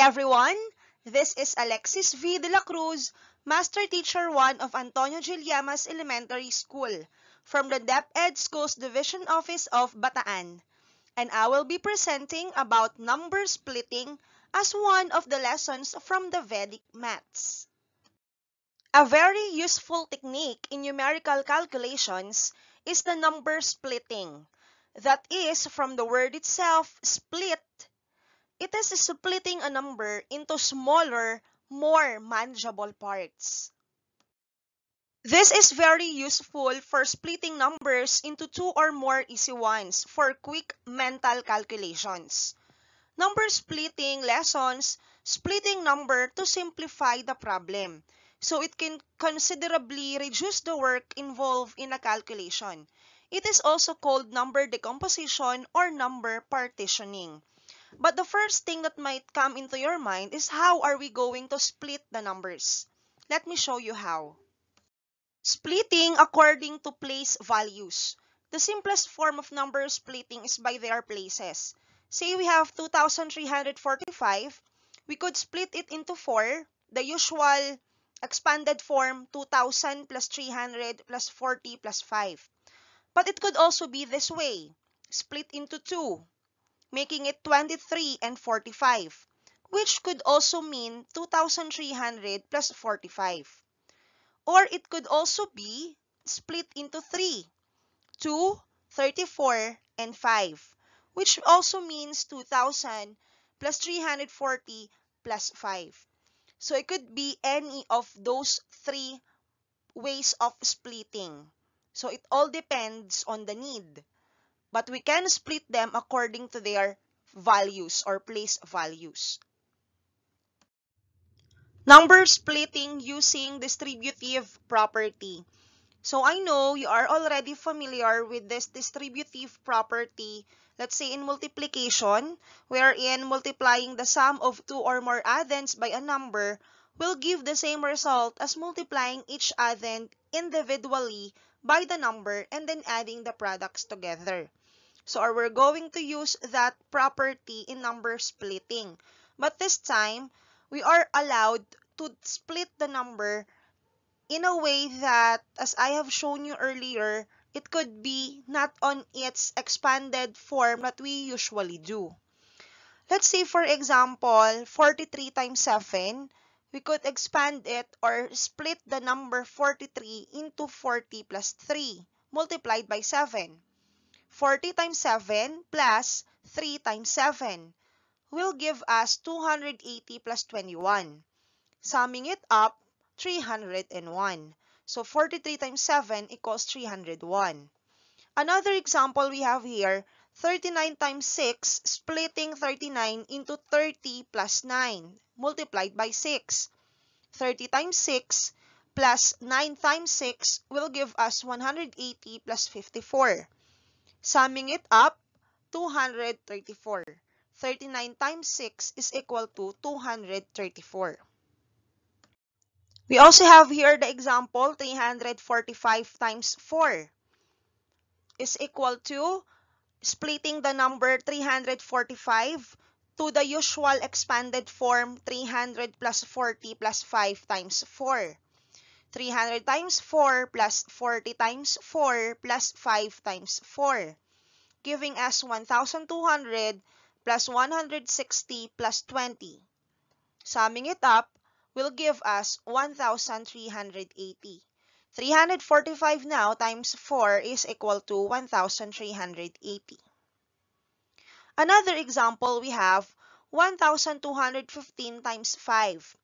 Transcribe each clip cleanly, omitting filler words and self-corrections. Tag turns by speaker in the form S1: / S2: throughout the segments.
S1: everyone, this is Alexis V. De La Cruz, Master Teacher 1 of Antonio Giliamas Elementary School from the DepEd Schools Division Office of Bataan, and I will be presenting about number splitting as one of the lessons from the Vedic maths. A very useful technique in numerical calculations is the number splitting. That is, from the word itself, split. It is splitting a number into smaller, more manageable parts. This is very useful for splitting numbers into two or more easy ones for quick mental calculations. Number splitting lessons splitting number to simplify the problem, so it can considerably reduce the work involved in a calculation. It is also called number decomposition or number partitioning. But the first thing that might come into your mind is how are we going to split the numbers? Let me show you how. Splitting according to place values. The simplest form of number splitting is by their places. Say we have 2,345, we could split it into 4, the usual expanded form 2,000 plus 300 plus 40 plus 5. But it could also be this way, split into 2. Making it 23 and 45, which could also mean 2,300 plus 45. Or it could also be split into 3, 2, 34, and 5, which also means 2,000 plus 340 plus 5. So it could be any of those three ways of splitting. So it all depends on the need. But we can split them according to their values or place values. Number splitting using distributive property. So I know you are already familiar with this distributive property, let's say in multiplication, wherein multiplying the sum of two or more addends by a number will give the same result as multiplying each addend individually by the number and then adding the products together. So we're going to use that property in number splitting. But this time, we are allowed to split the number in a way that, as I have shown you earlier, it could be not on its expanded form that we usually do. Let's say, for example, 43 times 7, we could expand it or split the number 43 into 40 plus 3 multiplied by 7. 40 times 7 plus 3 times 7 will give us 280 plus 21. Summing it up, 301. So 43 times 7 equals 301. Another example we have here, 39 times 6, splitting 39 into 30 plus 9 multiplied by 6. 30 times 6 plus 9 times 6 will give us 180 plus 54. Summing it up, 234. 39 times 6 is equal to 234. We also have here the example 345 times 4 is equal to splitting the number 345 to the usual expanded form 300 plus 40 plus 5 times 4. 300 times 4 plus 40 times 4 plus 5 times 4, giving us 1,200 plus 160 plus 20. Summing it up will give us 1,380. 345 now times 4 is equal to 1,380. Another example we have 1,215 times 5.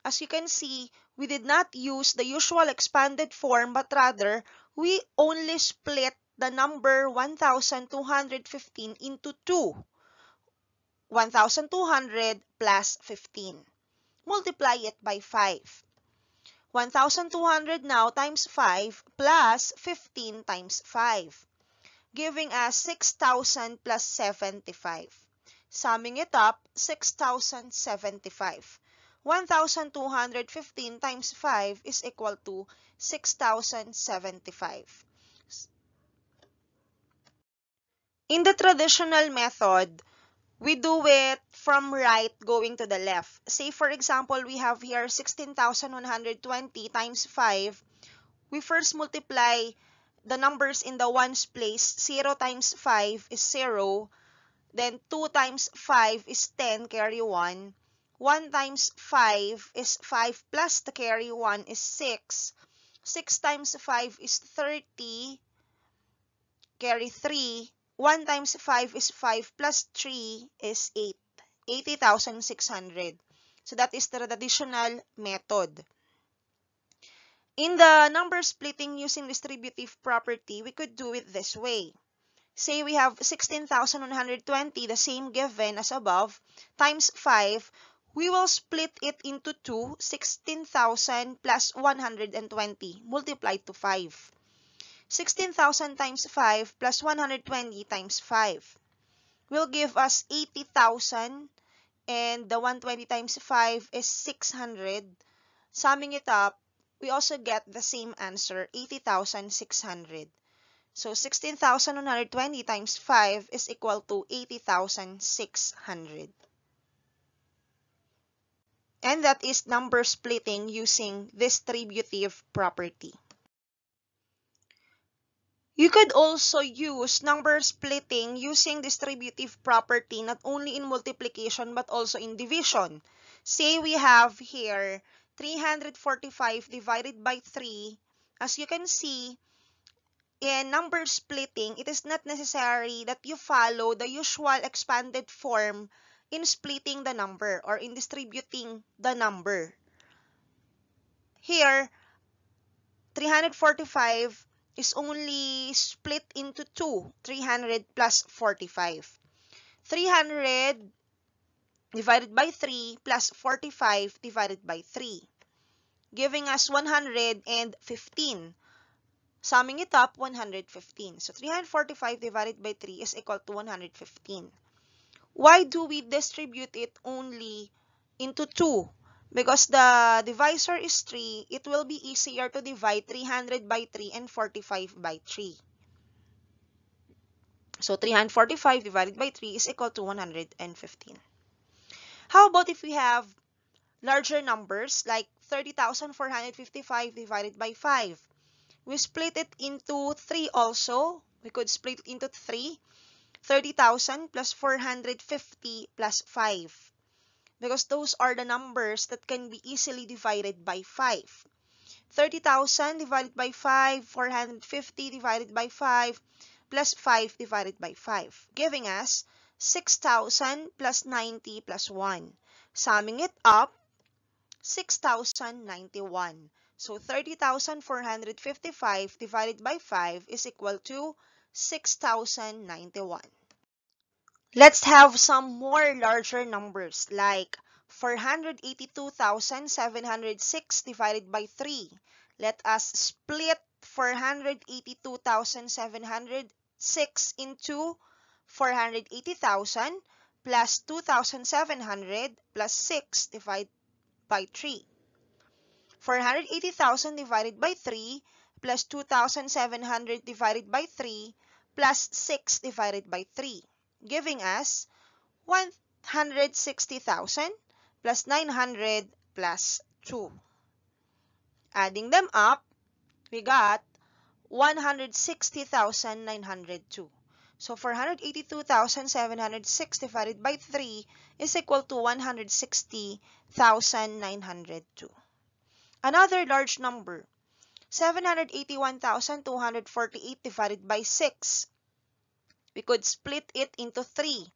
S1: As you can see, we did not use the usual expanded form but rather we only split the number 1,215 into 2. 1,200 plus 15. Multiply it by 5. 1,200 now times 5 plus 15 times 5, giving us 6,000 plus 75. Summing it up, 6,075. 1,215 times 5 is equal to 6,075. In the traditional method, we do it from right going to the left. Say for example, we have here 16,120 times 5. We first multiply the numbers in the ones place. 0 times 5 is 0. Then 2 times 5 is 10, carry 1. 1 times 5 is 5 plus the carry 1 is 6. 6 times 5 is 30, carry 3. 1 times 5 is 5 plus 3 is 8. 80,600. So that is the traditional method. In the number splitting using distributive property, we could do it this way. Say we have 16,120, the same given as above, times 5. We will split it into 2, 16,000 plus 120, multiplied to 5. 16,000 times 5 plus 120 times 5 will give us 80,000, and the 120 times 5 is 600. Summing it up, we also get the same answer, 80,600. So 16,120 times 5 is equal to 80,600. And that is number splitting using distributive property. You could also use number splitting using distributive property not only in multiplication but also in division. Say we have here 345 divided by 3. As you can see, in number splitting, it is not necessary that you follow the usual expanded form in splitting the number or in distributing the number. Here, 345 is only split into 2, 300 plus 45. 300 divided by 3 plus 45 divided by 3, giving us 115. Summing it up, 115. So 345 divided by 3 is equal to 115. Why do we distribute it only into 2? Because the divisor is 3, it will be easier to divide 300 by 3 and 45 by 3. So 345 divided by 3 is equal to 115. How about if we have larger numbers like 30,455 divided by 5? We split it into 3 also. We could split it into 3. 30,000 plus 450 plus 5. Because those are the numbers that can be easily divided by 5. 30,000 divided by 5, 450 divided by 5, plus 5 divided by 5, giving us 6,000 plus 90 plus 1. Summing it up, 6,091. So 30,455 divided by 5 is equal to 6,091. Let's have some more larger numbers like 482,706 divided by 3. Let us split 482,706 into 480,000 plus 2,700 plus 6 divided by 3. 480,000 divided by 3 plus 2,700 divided by 3 plus 6 divided by 3, giving us 160,000 plus 900 plus 2. Adding them up, we got 160,902. So 482,706 divided by 3 is equal to 160,902. Another large number, 781,248 divided by 6. We could split it into 3.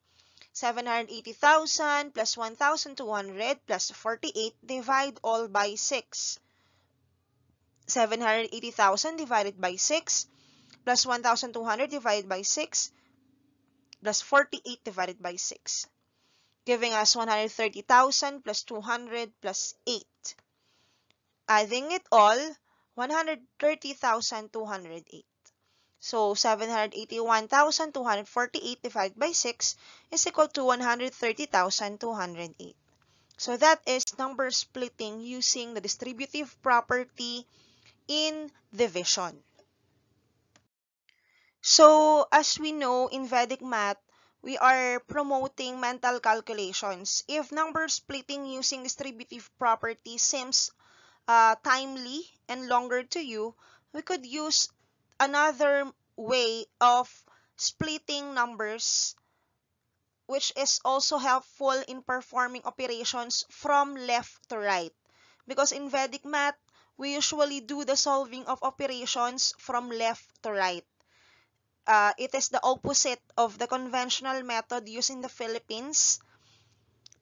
S1: 780,000 plus 1,200 plus 48, divide all by 6. 780,000 divided by 6 plus 1,200 divided by 6 plus 48 divided by 6, giving us 130,000 plus 200 plus 8. Adding it all, 130,208. So 781,248 divided by 6 is equal to 130,208. So that is number splitting using the distributive property in division. So as we know in Vedic math, we are promoting mental calculations. If number splitting using distributive property seems timely and longer to you, we could use another way of splitting numbers, which is also helpful in performing operations from left to right. Because in Vedic math, we usually do the solving of operations from left to right. It is the opposite of the conventional method used in the Philippines,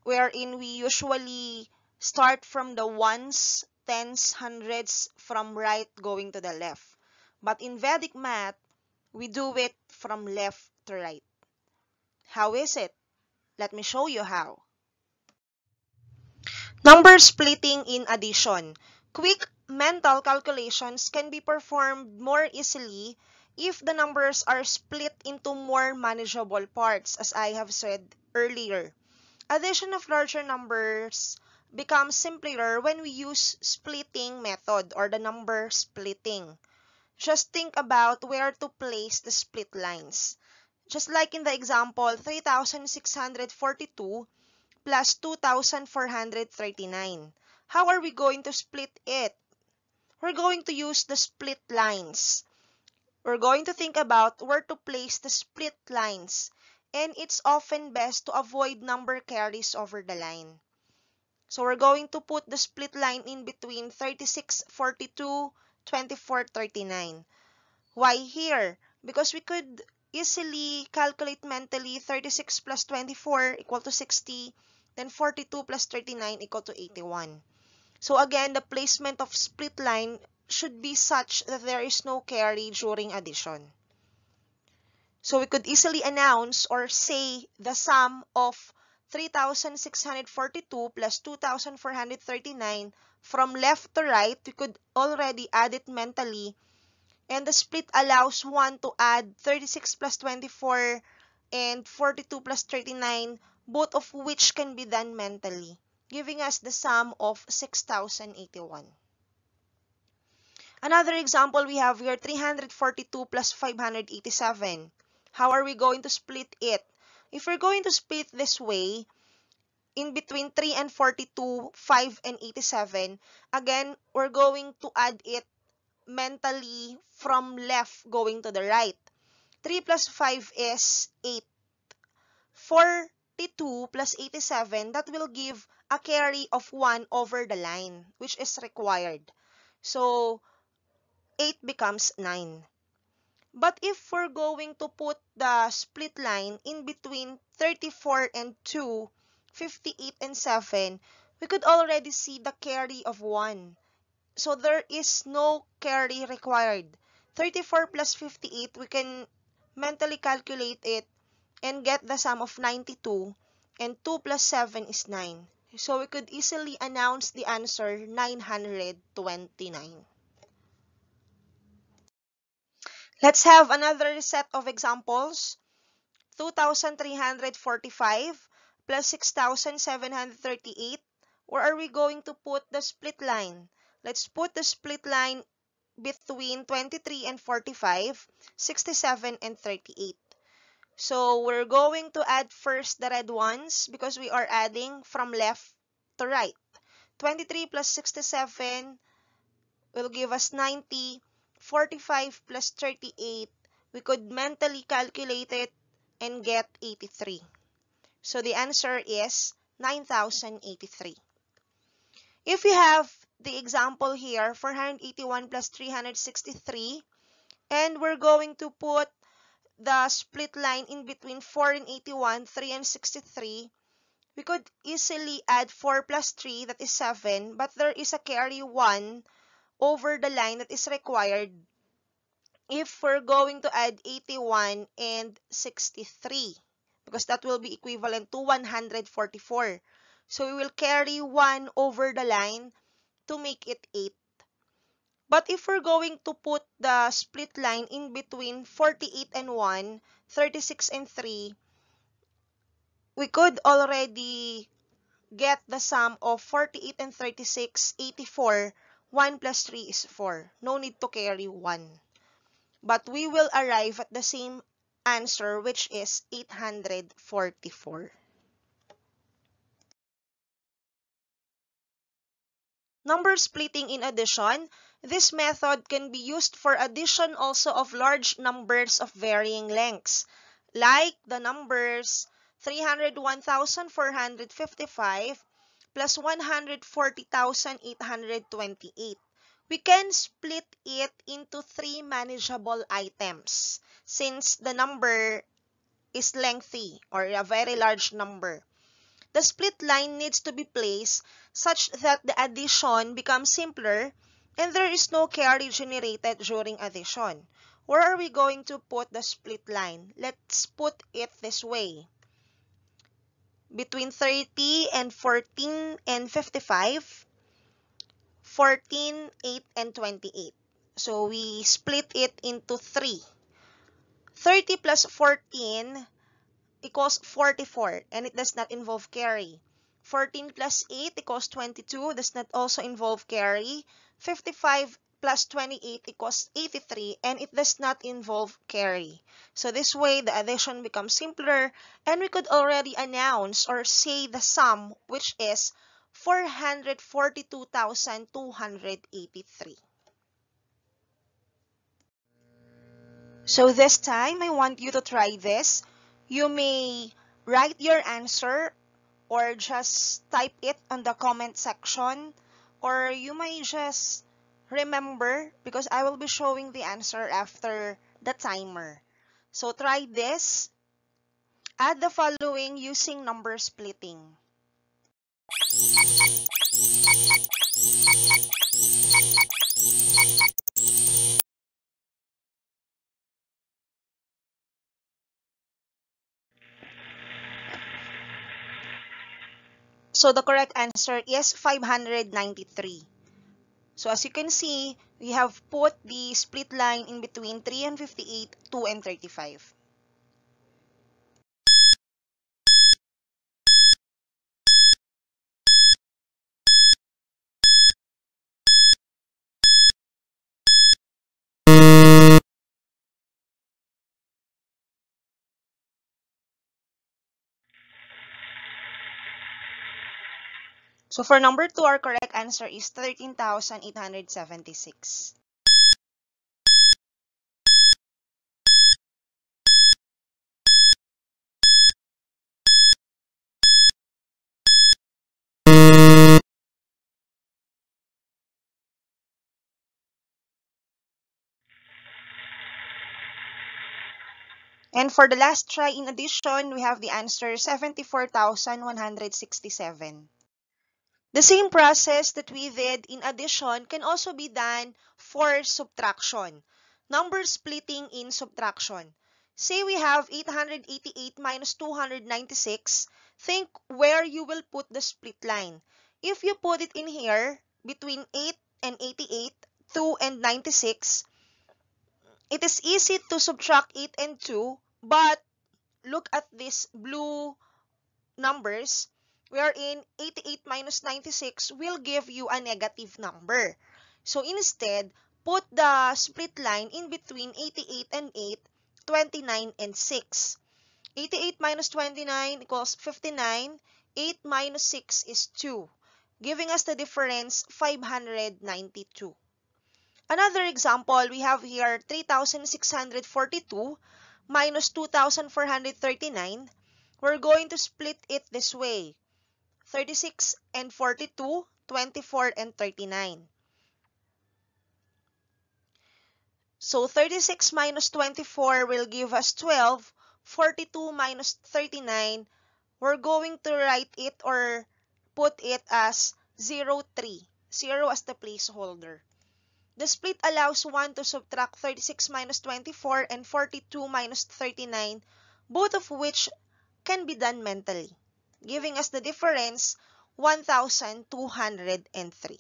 S1: wherein we usually start from the ones, tens, hundreds from right going to the left. But in Vedic math, we do it from left to right. How is it? Let me show you how. Number splitting in addition. Quick mental calculations can be performed more easily if the numbers are split into more manageable parts, as I have said earlier. Addition of larger numbers becomes simpler when we use splitting method or the number splitting. Just think about where to place the split lines. Just like in the example, 3,642 plus 2,439. How are we going to split it? We're going to use the split lines. We're going to think about where to place the split lines, and it's often best to avoid number carries over the line. So we're going to put the split line in between 3642, 2439. Why here? Because we could easily calculate mentally 36 plus 24 equal to 60, then 42 plus 39 equal to 81. So again, the placement of split line should be such that there is no carry during addition. So we could easily announce or say the sum of 3,642 plus 2,439 from left to right. We could already add it mentally, and the split allows one to add 36 plus 24 and 42 plus 39, both of which can be done mentally, giving us the sum of 6,081. Another example we have here, 342 plus 587. How are we going to split it? If we're going to split this way, in between 3 and 42, 5 and 87, again, we're going to add it mentally from left going to the right. 3 plus 5 is 8. 42 plus 87, that will give a carry of 1 over the line, which is required. So, 8 becomes 9. But if we're going to put the split line in between 34 and 2, 58 and 7, we could already see the carry of 1. So there is no carry required. 34 plus 58, we can mentally calculate it and get the sum of 92, and 2 plus 7 is 9. So we could easily announce the answer 929. Let's have another set of examples. 2,345 plus 6,738. Where are we going to put the split line? Let's put the split line between 23 and 45, 67 and 38. So we're going to add first the red ones because we are adding from left to right. 23 plus 67 will give us 90. 45 plus 38, we could mentally calculate it and get 83. So the answer is 9,083. If we have the example here, 481 plus 363, and we're going to put the split line in between 4 and 81, 3 and 63, we could easily add 4 plus 3, that is 7, but there is a carry 1 over the line that is required if we're going to add 81 and 63, because that will be equivalent to 144. So we will carry 1 over the line to make it 8. But if we're going to put the split line in between 48 and 1, 36 and 3, we could already get the sum of 48 and 36, 84. 1 plus 3 is 4. No need to carry 1. But we will arrive at the same answer, which is 844. Number splitting in addition. This method can be used for addition also of large numbers of varying lengths, like the numbers 301,455 plus 140,828. We can split it into three manageable items since the number is lengthy or a very large number. The split line needs to be placed such that the addition becomes simpler and there is no carry generated during addition. Where are we going to put the split line? Let's put it this way. Between 30 and 14 and 55, 14, 8, and 28. So we split it into 3. 30 plus 14 equals 44 and it does not involve carry. 14 plus 8 equals 22, does not also involve carry. 55 plus 28 equals 83 and it does not involve carry. So this way the addition becomes simpler and we could already announce or say the sum, which is 442,283. So this time I want you to try this. You may write your answer or just type it on the comment section, or you may just remember because I will be showing the answer after the timer. So try this. Add the following using number splitting. So the correct answer is 593. So as you can see, we have put the split line in between 3 and 58, 2 and 35. So for number 2, our correct answer is 13,876. And for the last try in addition, we have the answer 74,167. The same process that we did in addition can also be done for subtraction. Number splitting in subtraction. Say we have 888 minus 296. Think where you will put the split line. If you put it in here, between 8 and 88, 2 and 96, it is easy to subtract 8 and 2, but look at these blue numbers, wherein 88 minus 96 will give you a negative number. So instead, put the split line in between 88 and 8, 29 and 6. 88 minus 29 equals 59. 8 minus 6 is 2, giving us the difference 592. Another example, we have here 3,642 minus 2,439. We're going to split it this way. 36 and 42, 24 and 39. So 36 minus 24 will give us 12. 42 minus 39, we're going to write it or put it as 0, 3. 0 as the placeholder. The split allows one to subtract 36 minus 24 and 42 minus 39, both of which can be done mentally, giving us the difference 1,203.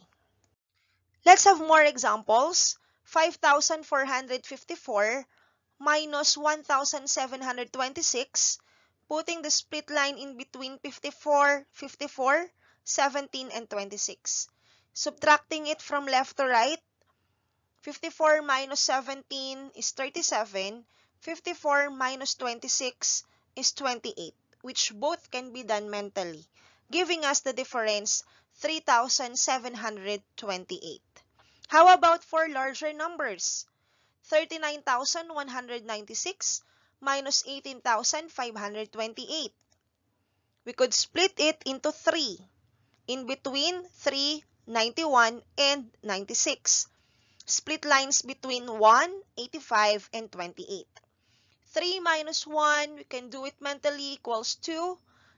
S1: Let's have more examples. 5,454 minus 1,726, putting the split line in between 54, 54, 17, and 26. Subtracting it from left to right, 54 minus 17 is 37. 54 minus 26 is 28, which both can be done mentally, giving us the difference 3,728. How about for larger numbers? 39,196 minus 18,528. We could split it into 3, in between 3, 91, and 96. Split lines between 1, 85, and 28. 3 minus 1, we can do it mentally, equals 2.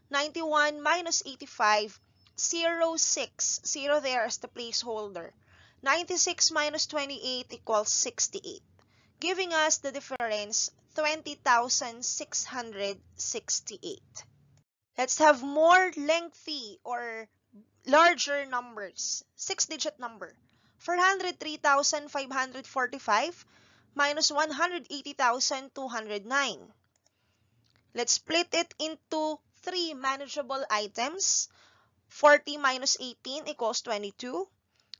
S1: 91 minus 85, 0, 6. 0 there as the placeholder. 96 minus 28 equals 68, giving us the difference 20,668. Let's have more lengthy or larger numbers. 6-digit number. 403,545 minus 180,209. Let's split it into 3 manageable items. 40 minus 18 equals 22.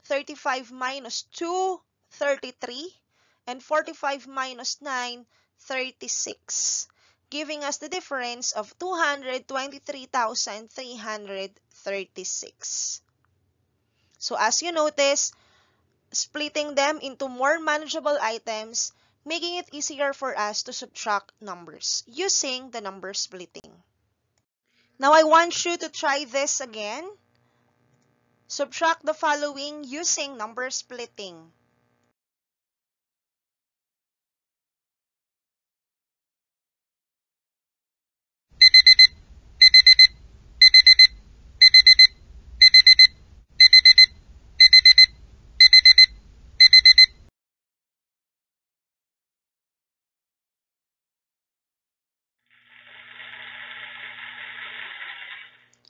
S1: 35 minus 2, 33. And 45 minus 9, 36. Giving us the difference of 223,336. So as you notice, splitting them into more manageable items, making it easier for us to subtract numbers using the number splitting. Now I want you to try this again. Subtract the following using number splitting.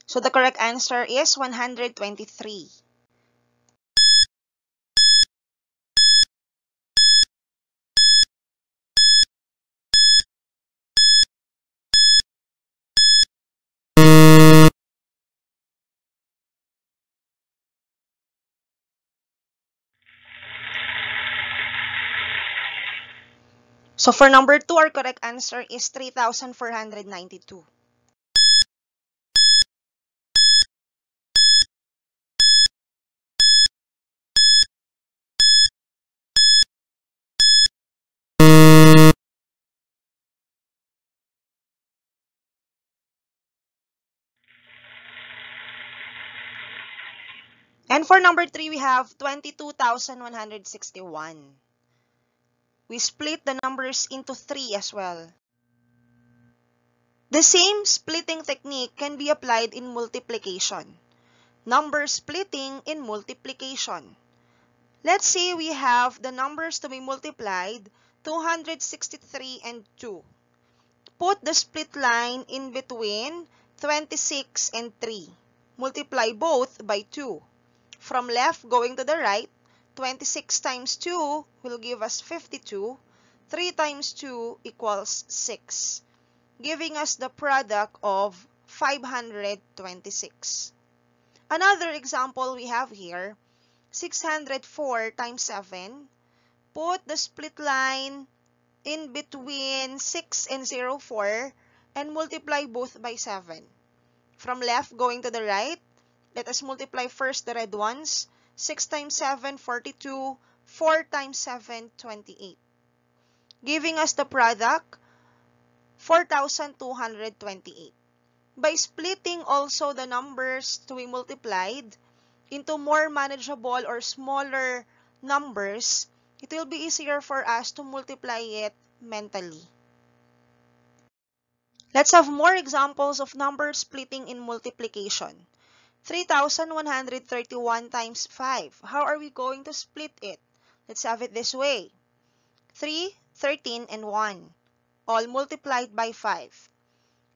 S1: So the correct answer is 123. So for number 2, our correct answer is 3,492. And for number 3, we have 22,161. We split the numbers into 3 as well. The same splitting technique can be applied in multiplication. Number splitting in multiplication. Let's say we have the numbers to be multiplied, 263 and 2. Put the split line in between 26 and 3. Multiply both by 2. From left going to the right, 26 times 2 will give us 52. 3 times 2 equals 6, giving us the product of 526. Another example we have here, 604 times 7. Put the split line in between 6 and 04 and multiply both by 7. From left going to the right, let us multiply first the red ones. 6 times 7, 42. 4 times 7, 28. Giving us the product, 4,228. By splitting also the numbers to be multiplied into more manageable or smaller numbers, it will be easier for us to multiply it mentally. Let's have more examples of number splitting in multiplication. 3,131 times 5. How are we going to split it? Let's have it this way. 3, 13, and 1. All multiplied by 5.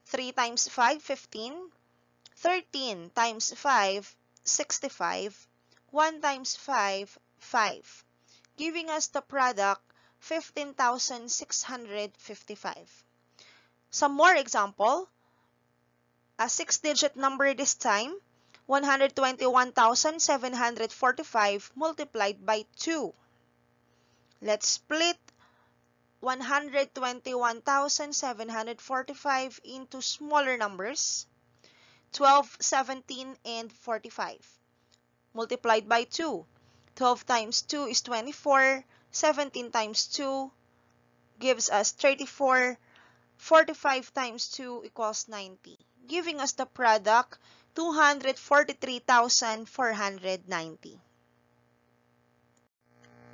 S1: 3 times 5, 15. 13 times 5, 65. 1 times 5, 5. Giving us the product, 15,655. Some more example. A 6-digit number this time. 121,745 multiplied by 2. Let's split 121,745 into smaller numbers, 12, 17, and 45. Multiplied by 2. 12 times 2 is 24. 17 times 2 gives us 34. 45 times 2 equals 90, giving us the product 243,490.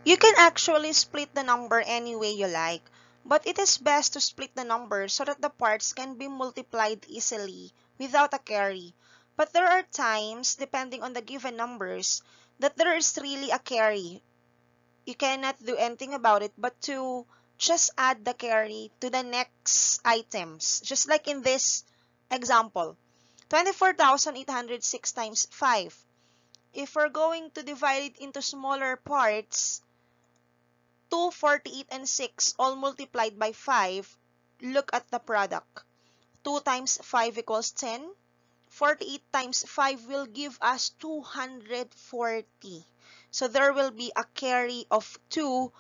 S1: You can actually split the number any way you like, but it is best to split the number so that the parts can be multiplied easily without a carry. But there are times, depending on the given numbers, that there is really a carry. You cannot do anything about it but to just add the carry to the next items. Just like in this example, 24,806 times 5. If we're going to divide it into smaller parts, 2, 48, and 6 all multiplied by 5, look at the product. 2 times 5 equals 10. 48 times 5 will give us 240. So there will be a carry of 2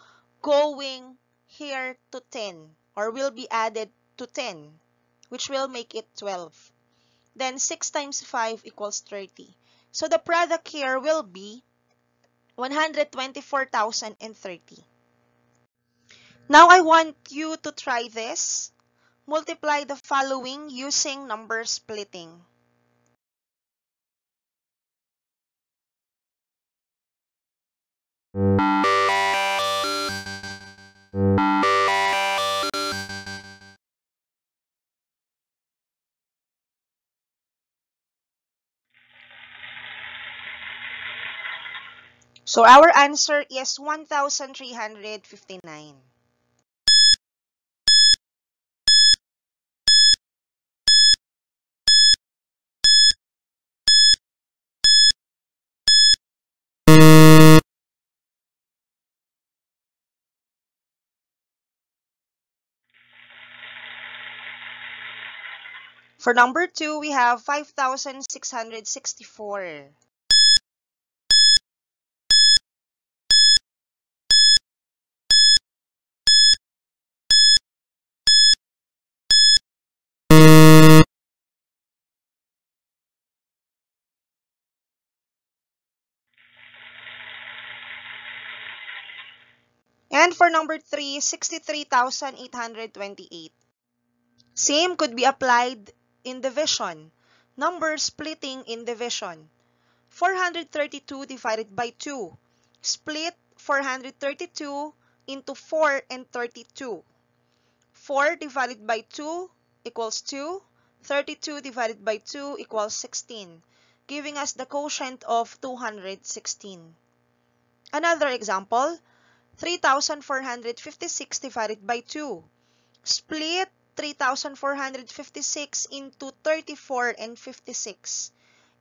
S1: going here to 10, or will be added to 10, which will make it 12. Then 6 times 5 equals 30. So the product here will be 124,030. Now I want you to try this. Multiply the following using number splitting. So our answer is 1,359. For number 2, we have 5,664. And for number 3, 63,828. Same could be applied in division. Number splitting in division. 432 divided by 2. Split 432 into 4 and 32. 4 divided by 2 equals 2. 32 divided by 2 equals 16, giving us the quotient of 216. Another example, 3,456 divided by 2. Split 3,456 into 34 and 56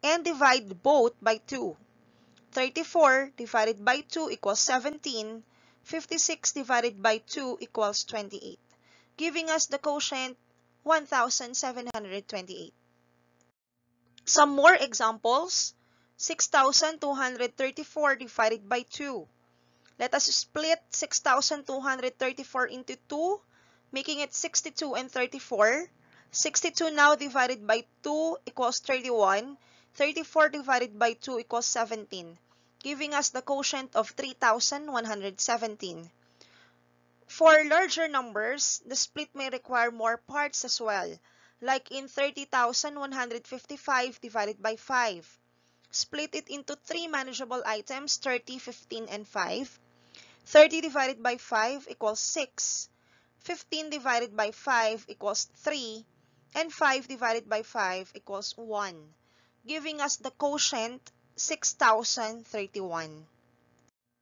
S1: and divide both by 2. 34 divided by 2 equals 17. 56 divided by 2 equals 28, giving us the quotient 1,728. Some more examples. 6,234 divided by 2. Let us split 6,234 into 2, making it 62 and 34. 62 now divided by 2 equals 31. 34 divided by 2 equals 17, giving us the quotient of 3,117. For larger numbers, the split may require more parts as well, like in 30,155 divided by 5. Split it into 3 manageable items, 30, 15, and 5. 30 divided by 5 equals 6. 15 divided by 5 equals 3. And 5 divided by 5 equals 1, giving us the quotient 6,031.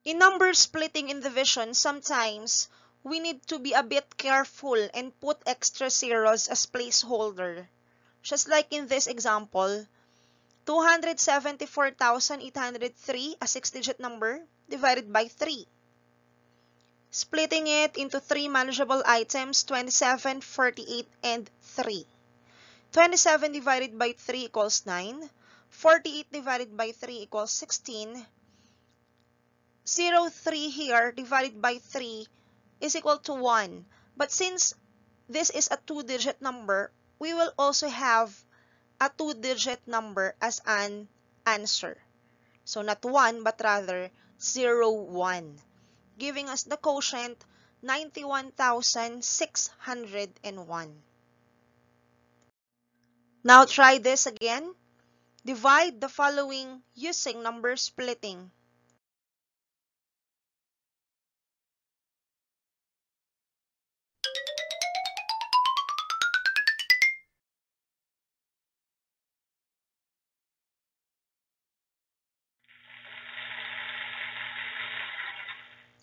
S1: In number splitting in division, sometimes we need to be a bit careful and put extra zeros as placeholder. Just like in this example, 274,803, a 6-digit number, divided by 3. Splitting it into 3 manageable items, 27, 48, and 3. 27 divided by 3 equals 9. 48 divided by 3 equals 16. 03 here divided by 3 is equal to 1. But since this is a two-digit number, we will also have a two-digit number as an answer. So not 1, but rather 01, giving us the quotient 91,601. Now try this again. Divide the following using number splitting.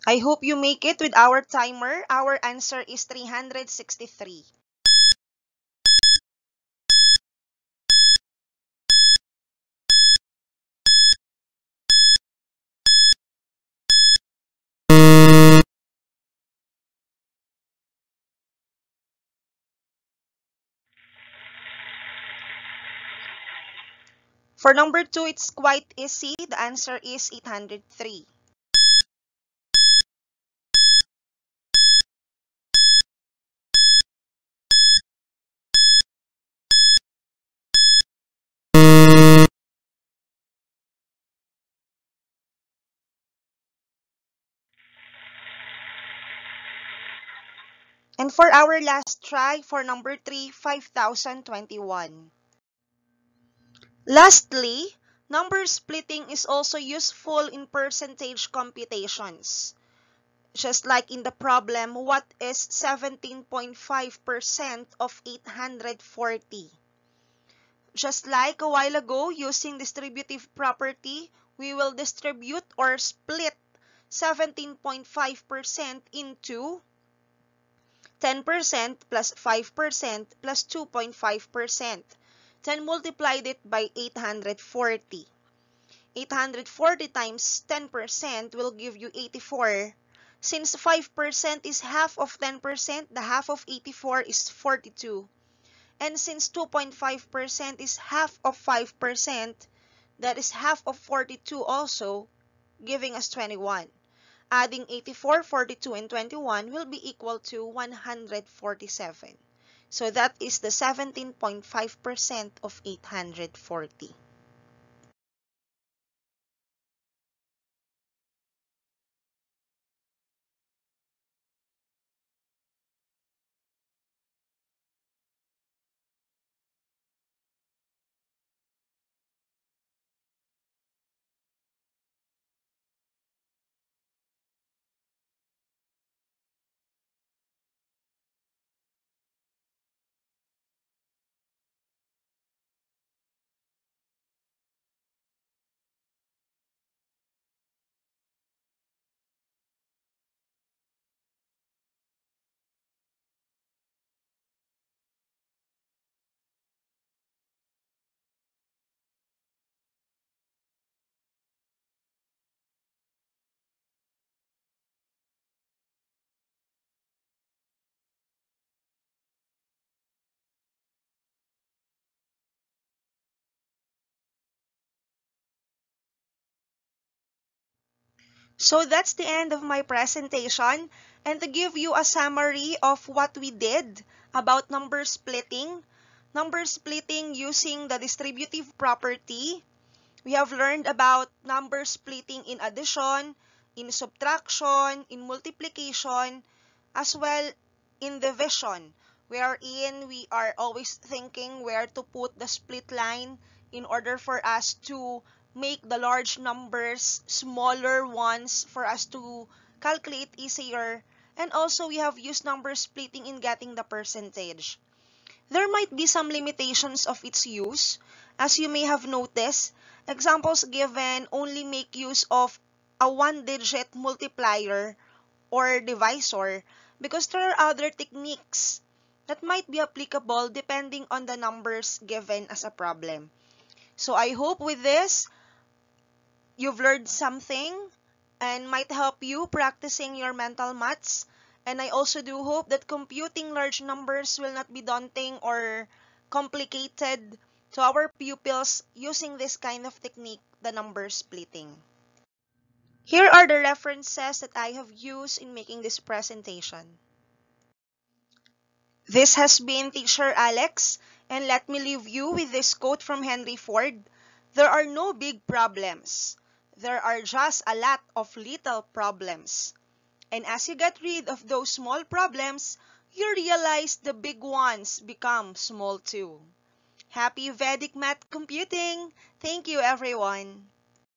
S1: I hope you make it with our timer. Our answer is 363. For number 2, it's quite easy. The answer is 803. And for our last try, for number 3, 5,021. Lastly, number splitting is also useful in percentage computations. Just like in the problem, what is 17.5% of 840? Just like a while ago, using distributive property, we will distribute or split 17.5% into 10% plus 5% plus 2.5%. Then multiplied it by 840. 840 times 10% will give you 84. Since 5% is half of 10%, the half of 84 is 42. And since 2.5% is half of 5%, that is half of 42 also, giving us 21. Adding 84, 42, and 21 will be equal to 147. So that is the 17.5% of 840. So that's the end of my presentation. And to give you a summary of what we did about number splitting using the distributive property, we have learned about number splitting in addition, in subtraction, in multiplication, as well in division, wherein we are always thinking where to put the split line in order for us to make the large numbers smaller ones for us to calculate easier. And also we have used number splitting in getting the percentage. There might be some limitations of its use. As you may have noticed, examples given only make use of a one-digit multiplier or divisor because there are other techniques that might be applicable depending on the numbers given as a problem. So I hope with this, you've learned something and might help you practicing your mental maths. And I also do hope that computing large numbers will not be daunting or complicated to our pupils using this kind of technique, the number splitting. Here are the references that I have used in making this presentation. This has been Teacher Alex, and let me leave you with this quote from Henry Ford. There are no big problems. There are just a lot of little problems. And as you get rid of those small problems, you realize the big ones become small too. Happy Vedic Math Computing! Thank you, everyone!